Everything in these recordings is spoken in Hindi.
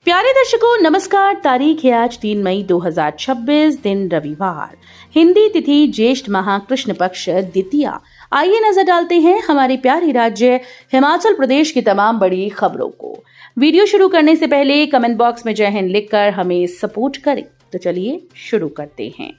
प्यारे दर्शकों नमस्कार। तारीख है आज 3 मई 2026, दिन रविवार, हिंदी तिथि ज्येष्ठ माह कृष्ण पक्ष द्वितीया। आइए नजर डालते हैं हमारे प्यारे राज्य हिमाचल प्रदेश की तमाम बड़ी खबरों को। वीडियो शुरू करने से पहले कमेंट बॉक्स में जय हिंद लिखकर हमें सपोर्ट करें। तो चलिए शुरू करते हैं।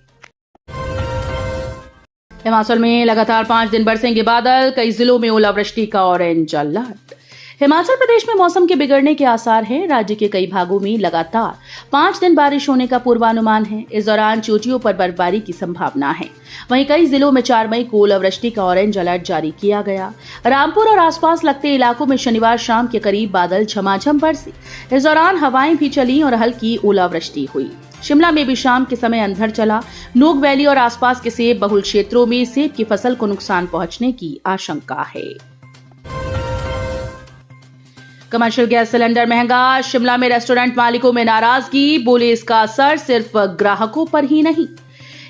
हिमाचल में लगातार 5 दिन बरसेंगे बादल, कई जिलों में ओलावृष्टि का ऑरेंज अलर्ट। हिमाचल प्रदेश में मौसम के बिगड़ने के आसार हैं। राज्य के कई भागों में लगातार 5 दिन बारिश होने का पूर्वानुमान है। इस दौरान चोटियों पर बर्फबारी की संभावना है। वहीं कई जिलों में 4 मई को ओलावृष्टि का ऑरेंज अलर्ट जारी किया गया। रामपुर और आसपास लगते इलाकों में शनिवार शाम के करीब बादल झमाझम बरसे। इस दौरान हवाएं भी चली और हल्की ओलावृष्टि हुई। शिमला में भी शाम के समय अंधड़ चला। नोक वैली और आसपास के सेब बहुल क्षेत्रों में सेब की फसल को नुकसान पहुंचने की आशंका है। कमर्शियल गैस सिलेंडर महंगा, शिमला में रेस्टोरेंट मालिकों में नाराजगी, बोले इसका असर सिर्फ ग्राहकों पर ही नहीं।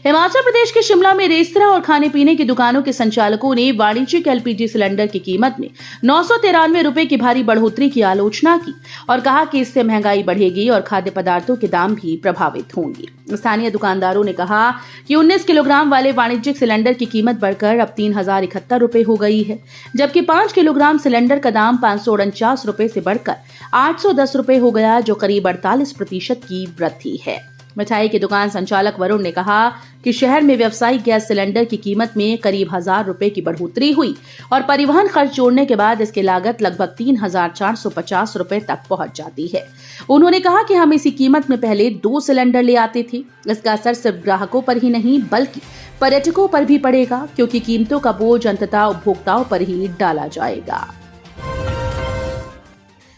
हिमाचल प्रदेश के शिमला में रेस्तरां और खाने पीने की दुकानों के संचालकों ने वाणिज्यिक एलपीजी सिलेंडर की कीमत में 993 रुपए की भारी बढ़ोतरी की आलोचना की और कहा कि इससे महंगाई बढ़ेगी और खाद्य पदार्थों के दाम भी प्रभावित होंगे। स्थानीय दुकानदारों ने कहा कि 19 किलोग्राम वाले वाणिज्यिक सिलेंडर की कीमत बढ़कर अब 3071 रुपए हो गई है, जबकि 5 किलोग्राम सिलेंडर का दाम 549 रुपए से बढ़कर 810 रुपए हो गया, जो करीब 48% की वृद्धि है। मिठाई की दुकान संचालक वरुण ने कहा कि शहर में व्यावसायिक गैस सिलेंडर की कीमत में करीब 1000 रुपए की बढ़ोतरी हुई और परिवहन खर्च जोड़ने के बाद इसकी लागत लगभग 3450 रुपए तक पहुंच जाती है। उन्होंने कहा कि हम इसी कीमत में पहले 2 सिलेंडर ले आते थे। इसका असर सिर्फ ग्राहकों पर ही नहीं बल्कि पर्यटकों पर भी पड़ेगा, क्योंकि कीमतों का बोझ अंततः उपभोक्ताओं पर ही डाला जाएगा।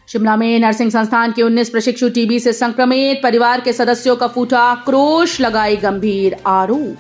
शिमला में नर्सिंग संस्थान के 19 प्रशिक्षु टीबी से संक्रमित, परिवार के सदस्यों का फूटा आक्रोश, लगाए गंभीर आरोप।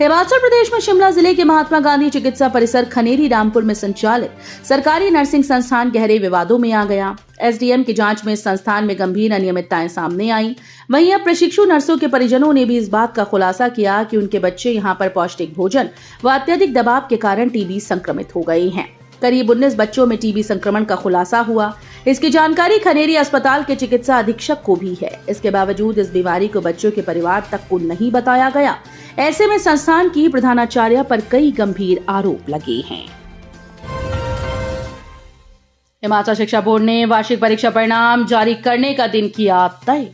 हिमाचल प्रदेश में शिमला जिले के महात्मा गांधी चिकित्सा परिसर खनेरी रामपुर में संचालित सरकारी नर्सिंग संस्थान गहरे विवादों में आ गया। एसडीएम की जांच में संस्थान में गंभीर अनियमितताएं सामने आई। वहीं अब प्रशिक्षु नर्सों के परिजनों ने भी इस बात का खुलासा किया कि उनके बच्चे यहां पर पौष्टिक भोजन व अत्यधिक दबाव के कारण टीबी संक्रमित हो गए हैं। करीब 19 बच्चों में टीबी संक्रमण का खुलासा हुआ। इसकी जानकारी खनेरी अस्पताल के चिकित्सा अधीक्षक को भी है। इसके बावजूद इस बीमारी को बच्चों के परिवार तक को नहीं बताया गया। ऐसे में संस्थान की प्रधानाचार्य पर कई गंभीर आरोप लगे हैं। हिमाचल शिक्षा बोर्ड ने वार्षिक परीक्षा परिणाम जारी करने का दिन किया तय।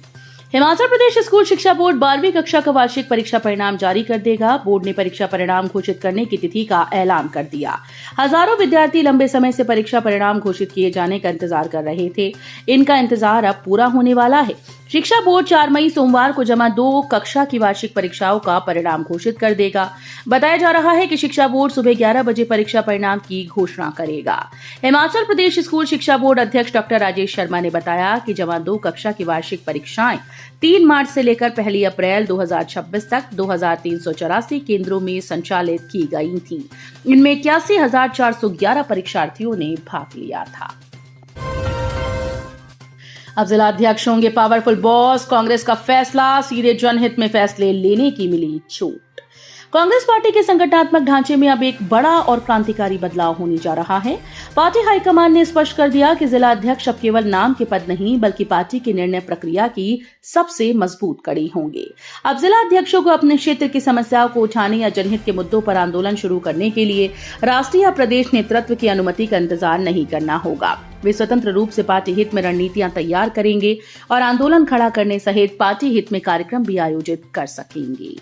हिमाचल प्रदेश स्कूल शिक्षा बोर्ड 12वीं कक्षा का वार्षिक परीक्षा परिणाम जारी कर देगा। बोर्ड ने परीक्षा परिणाम घोषित करने की तिथि का ऐलान कर दिया। हजारों विद्यार्थी लंबे समय से परीक्षा परिणाम घोषित किए जाने का इंतजार कर रहे थे। इनका इंतजार अब पूरा होने वाला है। शिक्षा बोर्ड 4 मई सोमवार को जमा 2 कक्षा की वार्षिक परीक्षाओं का परिणाम घोषित कर देगा। बताया जा रहा है कि शिक्षा बोर्ड सुबह 11 बजे परीक्षा परिणाम की घोषणा करेगा। हिमाचल प्रदेश स्कूल शिक्षा बोर्ड अध्यक्ष डॉक्टर राजेश शर्मा ने बताया कि जमा 2 कक्षा की वार्षिक परीक्षाएं 3 मार्च से लेकर 1 अप्रैल 2026 तक 2384 केंद्रों में संचालित की गई थी। इनमें 81,411 परीक्षार्थियों ने भाग लिया था। अब जिला अध्यक्ष होंगे पावरफुल बॉस, कांग्रेस का फैसला, सीधे जनहित में फैसले लेने की मिली छूट। कांग्रेस पार्टी के संगठनात्मक ढांचे में अब एक बड़ा और क्रांतिकारी बदलाव होने जा रहा है। पार्टी हाईकमान ने स्पष्ट कर दिया कि जिला अध्यक्ष अब केवल नाम के पद नहीं बल्कि पार्टी की निर्णय प्रक्रिया की सबसे मजबूत कड़ी होंगे। अब जिला अध्यक्षों को अपने क्षेत्र की समस्याओं को उठाने या जनहित के मुद्दों पर आंदोलन शुरू करने के लिए राष्ट्रीय या प्रदेश नेतृत्व की अनुमति का इंतजार नहीं करना होगा। वे स्वतंत्र रूप से पार्टी हित में रणनीतियां तैयार करेंगे और आंदोलन खड़ा करने सहित पार्टी हित में कार्यक्रम भी आयोजित कर सकेंगे।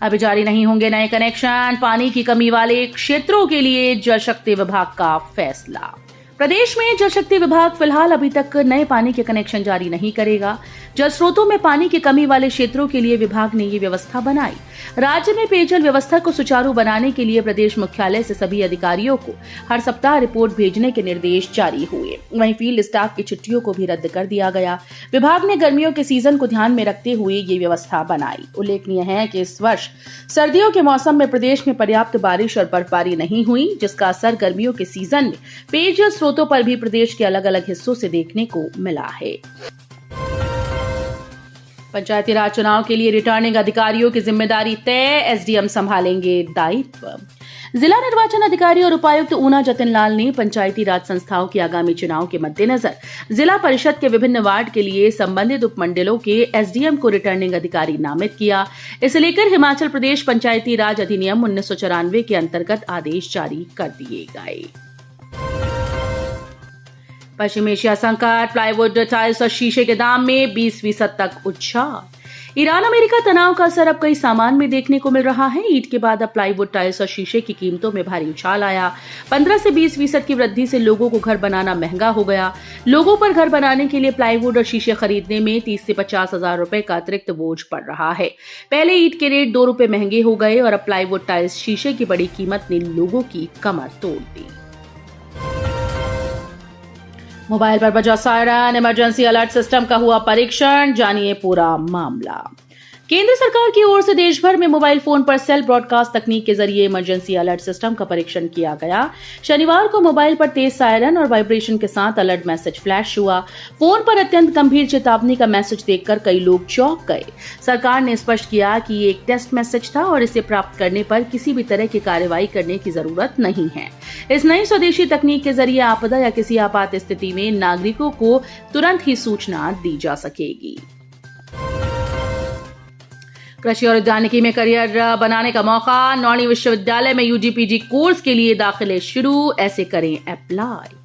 अभी जारी नहीं होंगे नए कनेक्शन, पानी की कमी वाले क्षेत्रों के लिए जल शक्ति विभाग का फैसला। प्रदेश में जल शक्ति विभाग फिलहाल अभी तक नए पानी के कनेक्शन जारी नहीं करेगा। जल स्रोतों में पानी की कमी वाले क्षेत्रों के लिए विभाग ने ये व्यवस्था बनाई। राज्य में पेयजल व्यवस्था को सुचारू बनाने के लिए प्रदेश मुख्यालय से सभी अधिकारियों को हर सप्ताह रिपोर्ट भेजने के निर्देश जारी हुए। वहीं फील्ड स्टाफ की छुट्टियों को भी रद्द कर दिया गया। विभाग ने गर्मियों के सीजन को ध्यान में रखते हुए ये व्यवस्था बनाई। उल्लेखनीय है कि इस वर्ष सर्दियों के मौसम में प्रदेश में पर्याप्त बारिश और बर्फबारी नहीं हुई, जिसका असर गर्मियों के सीजन में पेयजल स्रोतों पर भी प्रदेश के अलग अलग हिस्सों से देखने को मिला है। पंचायती राज चुनाव के लिए रिटर्निंग अधिकारियों की जिम्मेदारी तय, एसडीएम संभालेंगे दायित्व। जिला निर्वाचन अधिकारी और उपायुक्त ऊना जतिन लाल ने पंचायती राज संस्थाओं के आगामी चुनाव के मद्देनजर जिला परिषद के विभिन्न वार्ड के लिए संबंधित उपमंडलों के एसडीएम को रिटर्निंग अधिकारी नामित किया। इसे लेकर हिमाचल प्रदेश पंचायती राज अधिनियम 1994 के अंतर्गत आदेश जारी कर दिए गए। पश्चिम एशिया संकट, प्लाईवुड, टाइल्स और शीशे के दाम में 20% तक उछाल। ईरान अमेरिका तनाव का असर अब कई सामान में देखने को मिल रहा है। ईद के बाद अब प्लाईवुड, टाइल्स और शीशे की कीमतों में भारी उछाल आया। 15 से 20% की वृद्धि से लोगों को घर बनाना महंगा हो गया। लोगों पर घर बनाने के लिए प्लाईवुड और शीशे खरीदने में 30 से 50 हजार रुपए का अतिरिक्त बोझ पड़ रहा है। पहले ईद के रेट 2 रुपए महंगे हो गए और अब प्लाईवुड, टाइल्स, शीशे की बड़ी कीमत ने लोगों की कमर तोड़ दी। मोबाइल पर बजा सायरन, इमरजेंसी अलर्ट सिस्टम का हुआ परीक्षण, जानिए पूरा मामला। केंद्र सरकार की ओर से देश भर में मोबाइल फोन पर सेल ब्रॉडकास्ट तकनीक के जरिए इमरजेंसी अलर्ट सिस्टम का परीक्षण किया गया। शनिवार को मोबाइल पर तेज सायरन और वाइब्रेशन के साथ अलर्ट मैसेज फ्लैश हुआ। फोन पर अत्यंत गंभीर चेतावनी का मैसेज देखकर कई लोग चौंक गए। सरकार ने स्पष्ट किया कि ये एक टेस्ट मैसेज था और इसे प्राप्त करने पर किसी भी तरह की कार्रवाई करने की जरूरत नहीं है। इस नई स्वदेशी तकनीक के जरिए आपदा या किसी आपात स्थिति में नागरिकों को तुरंत ही सूचना दी जा सकेगी। कृषि और उद्यानिकी में करियर बनाने का मौका, नौणी विश्वविद्यालय में यूजी-पीजी कोर्स के लिए दाखिले शुरू, ऐसे करें अप्लाई।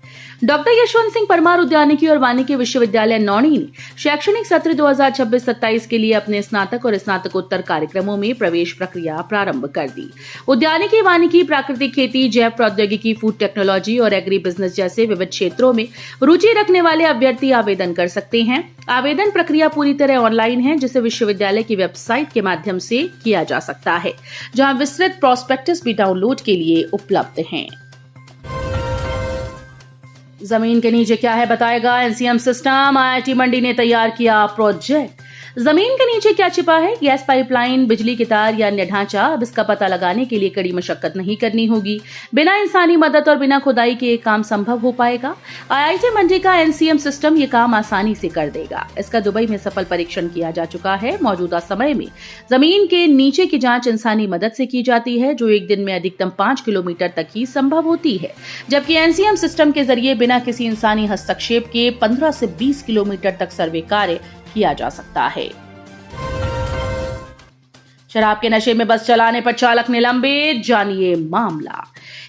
डॉक्टर यशवंत सिंह परमार उद्यानिकी और वानिकी विश्वविद्यालय नौणी ने शैक्षणिक सत्र 2026-27 के लिए अपने स्नातक और स्नातकोत्तर कार्यक्रमों में प्रवेश प्रक्रिया प्रारंभ कर दी। उद्यानिकी, वानिकी, प्राकृतिक खेती, जैव प्रौद्योगिकी, फूड टेक्नोलॉजी और एग्री बिजनेस जैसे विविध क्षेत्रों में रुचि रखने वाले अभ्यर्थी आवेदन कर सकते हैं। आवेदन प्रक्रिया पूरी तरह ऑनलाइन है, जिसे विश्वविद्यालय की वेबसाइट के माध्यम से किया जा सकता है, जहां विस्तृत प्रोस्पेक्टस भी डाउनलोड के लिए उपलब्ध हैं। जमीन के नीचे क्या है बताएगा एनसीएम सिस्टम। आईआईटी मंडी ने तैयार किया प्रोजेक्ट। जमीन के नीचे क्या छिपा है, गैस पाइपलाइन, बिजली के तार या अन्य ढांचा, अब इसका पता लगाने के लिए कड़ी मशक्कत नहीं करनी होगी। बिना इंसानी मदद और बिना खुदाई के एक काम संभव हो पाएगा। आईआईटी मंडी का एनसीएम सिस्टम ये काम आसानी से कर देगा। इसका दुबई में सफल परीक्षण किया जा चुका है। मौजूदा समय में जमीन के नीचे की जांच इंसानी मदद से की जाती है, जो एक दिन में अधिकतम 5 किलोमीटर तक ही संभव होती है, जबकि एनसीएम सिस्टम के जरिए बिना किसी इंसानी हस्तक्षेप के 15 से 20 किलोमीटर तक सर्वे कार्य किया जा सकता है। शराब के नशे में बस चलाने पर चालक निलंबित, जानिए मामला।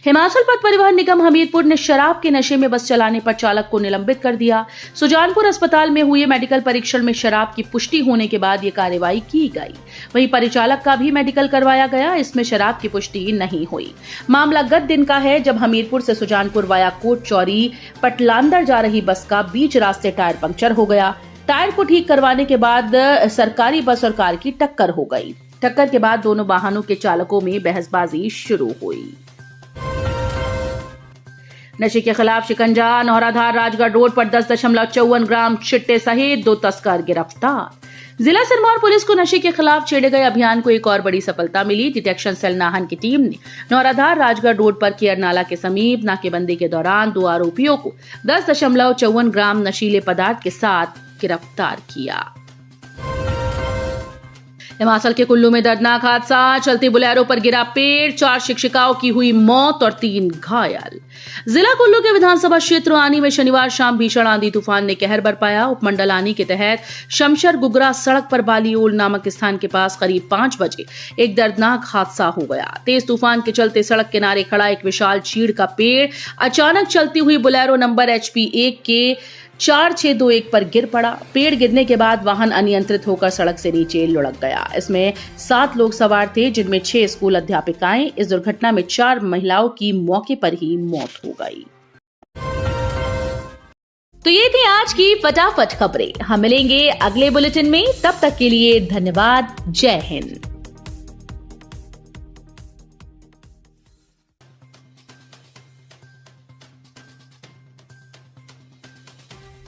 हिमाचल पथ परिवहन निगम हमीरपुर ने शराब के नशे में बस चलाने पर चालक को निलंबित कर दिया। सुजानपुर अस्पताल में हुए मेडिकल परीक्षण में शराब की पुष्टि होने के बाद ये कार्रवाई की गई। वहीं परिचालक का भी मेडिकल करवाया गया, इसमें शराब की पुष्टि नहीं हुई। मामला गत दिन का है, जब हमीरपुर से सुजानपुर वाया कोट चौरी पटलांदर जा रही बस का बीच रास्ते टायर पंक्चर हो गया। टायर को ठीक करवाने के बाद सरकारी बस और कार की टक्कर हो गई। टक्कर के बाद दोनों वाहनों के चालकों में बहसबाजी शुरू हुई। नशे के खिलाफ शिकंजा। नौराधार राजगढ़ रोड पर 10.54 ग्राम चिट्टे सहित 2 तस्कर गिरफ्तार। जिला सिरमौर पुलिस को नशे के खिलाफ छेड़े गए अभियान को एक और बड़ी सफलता मिली। डिटेक्शन सेल नाहन की टीम ने नौराधार राजगढ़ रोड पर केयर नाला के समीप नाकेबंदी के दौरान 2 आरोपियों को 10.54 ग्राम नशीले पदार्थ के साथ गिरफ्तार किया। हिमाचल के कुल्लू में दर्दनाक हादसा। चलती बुलेरो पर गिरा पेड़, 4 शिक्षिकाओं की हुई मौत और 3 घायल। जिला कुल्लू के विधानसभा क्षेत्र आनी में शनिवार शाम भीषण आंधी तूफान ने कहर बरपाया। उपमंडल आनी के तहत शमशर गुगरा सड़क पर बालीओल नामक स्थान के पास करीब 5 बजे एक दर्दनाक हादसा हो गया। तेज तूफान के चलते सड़क किनारे खड़ा एक विशाल चीड़ का पेड़ अचानक चलती हुई बुलेरो नंबर HP 1 के 4621 पर गिर पड़ा। पेड़ गिरने के बाद वाहन अनियंत्रित होकर सड़क से नीचे लुढ़क गया। इसमें 7 लोग सवार थे, जिनमें 6 स्कूल अध्यापिकाएं। इस दुर्घटना में 4 महिलाओं की मौके पर ही मौत हो गई। तो ये थी आज की फटाफट खबरें। हम मिलेंगे अगले बुलेटिन में, तब तक के लिए धन्यवाद। जय हिंद।